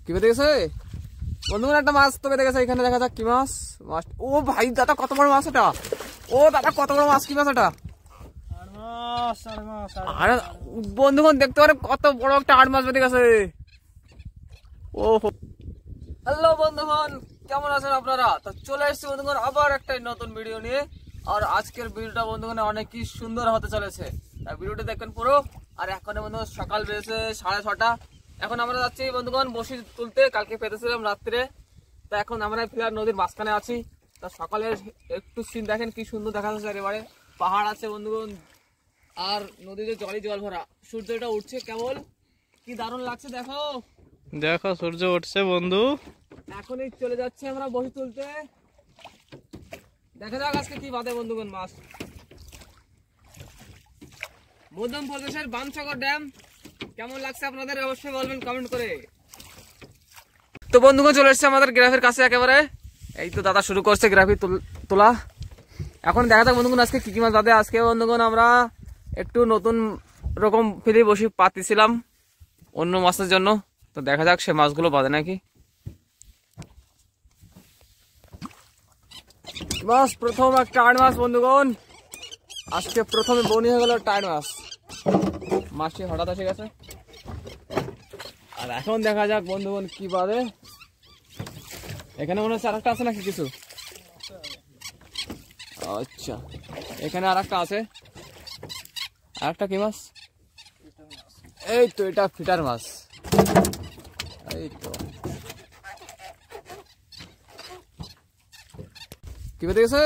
কি বেঁধে গেছে বন্ধুগণ? একটা মাছ তো বেঁধে গেছে এখানে, দেখা যাক কি মাছ। মাছ, ও ভাই দাদা কত বড় মাছ এটা! ও দাদা কত বড় মাছ, কি মাছ এটা? আরে বন্ধুগণ দেখতে পারে কত বড় একটা আড় মাছ বেঁধে গেছে। ও হ্যালো বন্ধুগণ, কেমন আছেন আপনারা? তো চলে এসেছি বন্ধুগণ আবার একটা নতুন ভিডিও নিয়ে। আর আজকের ভিডিওটা বন্ধুগণ অনেক কি সুন্দর হতে চলেছে, তাই ভিডিওটা দেখবেন পুরো। আর এখন বন্ধুগণ সকাল বেজেছে 6:30। এখন আমরা যাচ্ছি বন্ধুগণ বসি তুলতে, কালকে পেতেছিলাম রাত্রে। তা এখন আমরা ফিলার নদীর মাঝখানে আছি। তা সকালে একটু সিন দেখেন কি সুন্দর দেখা যাচ্ছে, একেবারে পাহাড় আছে বন্ধুগণ, আর নদীতে জলই জল ভরা। সূর্যটা উঠছে কেবল, কি দারুণ লাগছে দেখো। দেখো সূর্য উঠছে বন্ধু। এখনই চলে যাচ্ছি আমরা বসি তুলতে, দেখা যাক আজকে কি বাদে বন্ধুগণ মাছ। মধ্যম প্রদেশের বানসাগর ড্যাম কেমন লাগছে আপনাদের অবশ্যই বলবেন কমেন্ট করে। তো বন্ধুগণ চলে এসছে আমাদের গ্রাফের কাছে একেবারে। এই তো দাদা শুরু করছে গ্রাফি তোলা। এখন দেখা যাক বন্ধুগণ আজকে কি কি মাছ বাদে। আজকে বন্ধুগণ আমরা একটু নতুন রকম ফিরে বসি পাতিছিলাম অন্য মাছের জন্য। তো দেখা যাক সে মাছগুলো বাদে নাকি। মাছ প্রথম একটা টাইড মাছ বন্ধুগণ, আজকে প্রথমে বনি হয়ে গেল টাইড মাছ। মাছটি হঠাৎ এসে গেছে। আর এখন দেখা যাক বন্ধুগণ কি বাদে। এখানে মনে হচ্ছে আরেকটা আছে নাকি কিছু? আচ্ছা এখানে আরেকটা আছে। আরেকটা কি মাছ? এই তো এটা ফিটার মাছ। এই তো কি বেঁধে গেছে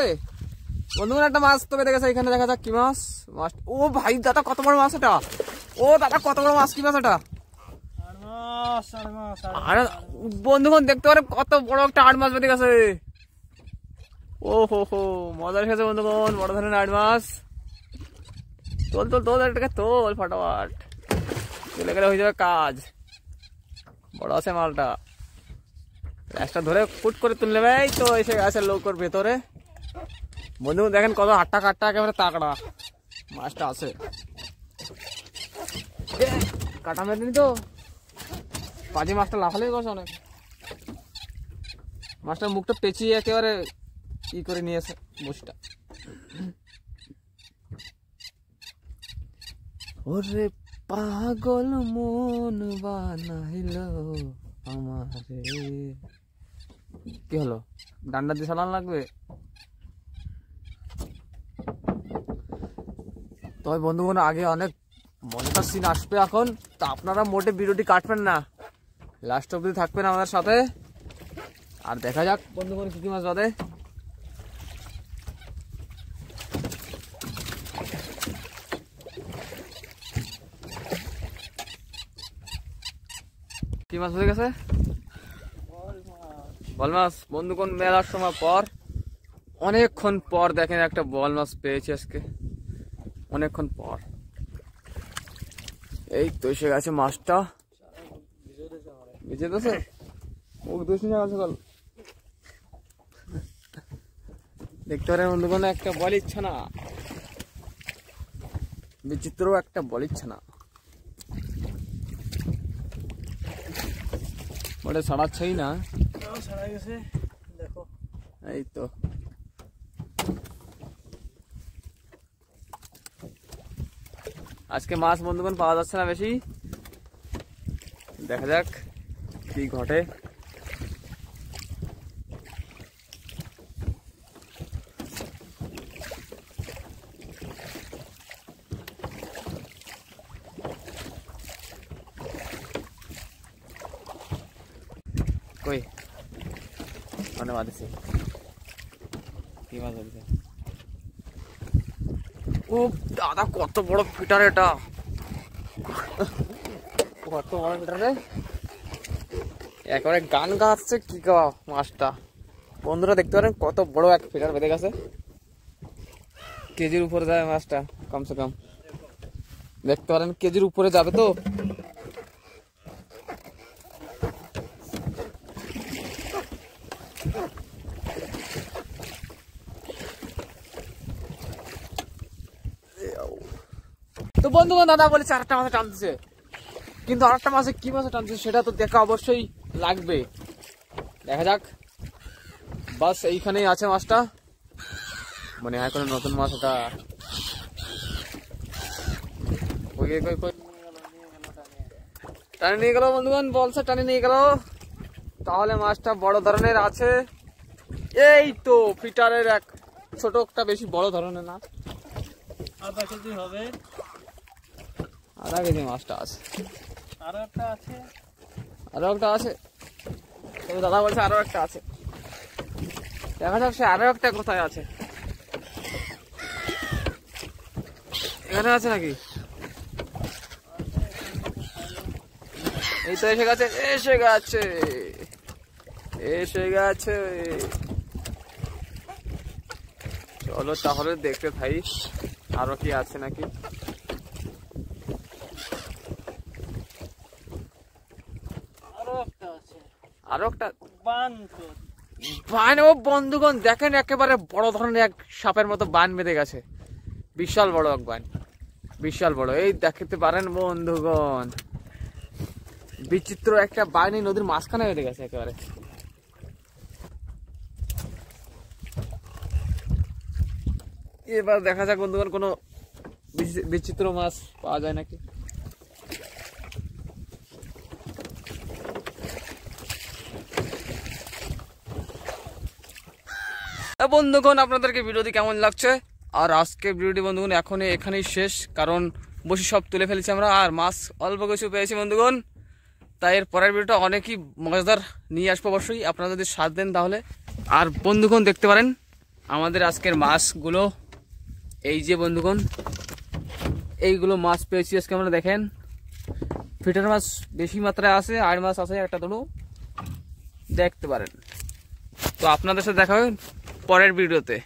বন্ধুগণ? একটা মাছ তো বেঁধে গেছে এখানে, দেখা যাক কি মাছ। মাছ, ও ভাই দাদা কত বড় মাছ এটা! ও দাদা কত বড় মাছ, কি মাছ এটা? আরে বন্ধুগণ দেখতে পারে কত বড় একটা আড় মাছ বেঁধে গেছে। ও হো মজা এসেছে বন্ধুগণ, বড় ধরনের আড় মাছ। তোল তোল তোল এটাকে তোল ফটাফট, চলে গেলে হয়ে যাবে কাজ। বড় আছে মালটা, একটা ধরে ফুট করে তুললে ভাই। তো এসে গেছে লৌকর ভেতরে বন্ধুগণ, দেখেন কত হাট্টা কাটটা একেবারে তাকড়া মাছটা আছে। কাটা মেরেনি তো, পাজি মাছটা লাফালেই গেছে অনেক। মাছটার মুখটা পেঁচিয়ে একেবারে ই করে নিয়েছে বসিটা। ওরে পাগল মন বানাইল আমারে। কি হলো, ডান্ডা দিয়ে চালান লাগবে? তবে বন্ধুগণ আগে অনেক মজাদার সিন আসবে এখন। তা আপনারা মোটে ভিডিওটি কাটবেন না, লাস্ট অবধি থাকবেন আমাদের সাথে। আর দেখা যাক বন্ধুগণ কি কি মাছ বাদে। কি মাছ হয়ে গেছে? বল মাছ বন্ধুগণ, মেলার সময় পর, অনেকক্ষণ পর দেখেন একটা বল মাছ পেয়েছি আজকে, অনেকক্ষণ পর। এই তো এসে গেছে মাছটা, ভিজে দিয়েছে মুখ দুই সকাল। দেখতে পারেন বন্ধুগণ একটা বল ইচ্ছা না, বিচিত্র একটা বল ইচ্ছা না, ওটা ছাড়াচ্ছেই না। এই তো আজকে মাছ বন্ধুগণ পাওয়া যাচ্ছে না বেশি, দেখা যাক কি ঘটে। কই মানে বাঁধেছে কি মাছ ধরেছে? ও দাদা কত বড় ফিটার এটা, কত বড় ফিটার রে, একেবারে গান গাচ্ছে কি গা মাছটা। বন্ধুরা দেখতে পারেন কত বড় এক ফিটার বেঁধে গেছে, কেজির উপরে যায় মাছটা কমসে কম। দেখতে পারেন কেজির উপরে যাবে তো। তো বন্ধুগণ দাদা বলেছে আরেকটা মাছে টানতেছে, কিন্তু আরেকটা মাছে কি মাছে টানতেছে সেটা তো দেখা অবশ্যই লাগবে, দেখা যাক। বাস এইখানেই আছে মাছটা, মনে হয় কোনো নতুন মাছ। এটা টানে নিয়ে গেল বন্ধুগণ, বলছে টানে নিয়ে গেল। তাহলে মাছটা বড় ধরনের আছে। এই তো ফিটারের এক ছোট একটা, বেশি বড় ধরনের না, আধা কেজি হবে। আধা কেজি মাছটা আছে। আরো একটা আছে, আরো একটা আছে, তবে দাদা বলছে আরো একটা আছে। দেখা যাক সে আরো একটা কোথায় আছে। এখানে আছে নাকি? এই তো এসে গেছে, এসে গেছে, এসে গেছে। চলো তাহলে দেখতে থাই আরো কি আছে নাকি। আরো একটা আছে, আরো একটা বান। বান, ও বন্ধুগণ দেখেন একেবারে বড় ধরনের এক সাপের মতো বান বেঁধে গেছে। বিশাল বড় এক বান, বিশাল বড়। এই দেখতে পারেন বন্ধুগণ, বিচিত্র একটা বান এই নদীর মাঝখানে বেঁধে গেছে একেবারে। এবার দেখা যাক বন্ধুগণ কোনো বিচিত্র মাছ পাওয়া যায় নাকি। বন্ধুগণ আপনাদেরকে ভিডিওটি কেমন লাগছে? আর আজকে ভিডিওটি বন্ধুগণ এখানেই শেষ, কারণ বসে সব তুলে ফেলেছি আমরা, আর মাছ অল্প কিছু পেয়েছি বন্ধুগণ। তাই এর পরের ভিডিওটা অনেকই মজাদার নিয়ে আসবো অবশ্যই, আপনারা যদি সাথ দেন তাহলে। আর বন্ধুগণ দেখতে পারেন আমাদের আজকের মাছগুলো, এই যে বন্ধুগণ এইগুলো মাছ পেয়েছি আজকে আমরা। দেখেন ফিটার মাছ বেশি মাত্রায় আছে, আর মাছ আছে একটা দুটো, দেখতে পারেন। তো আপনাদের সাথে দেখা হবে পরের ভিডিওতে।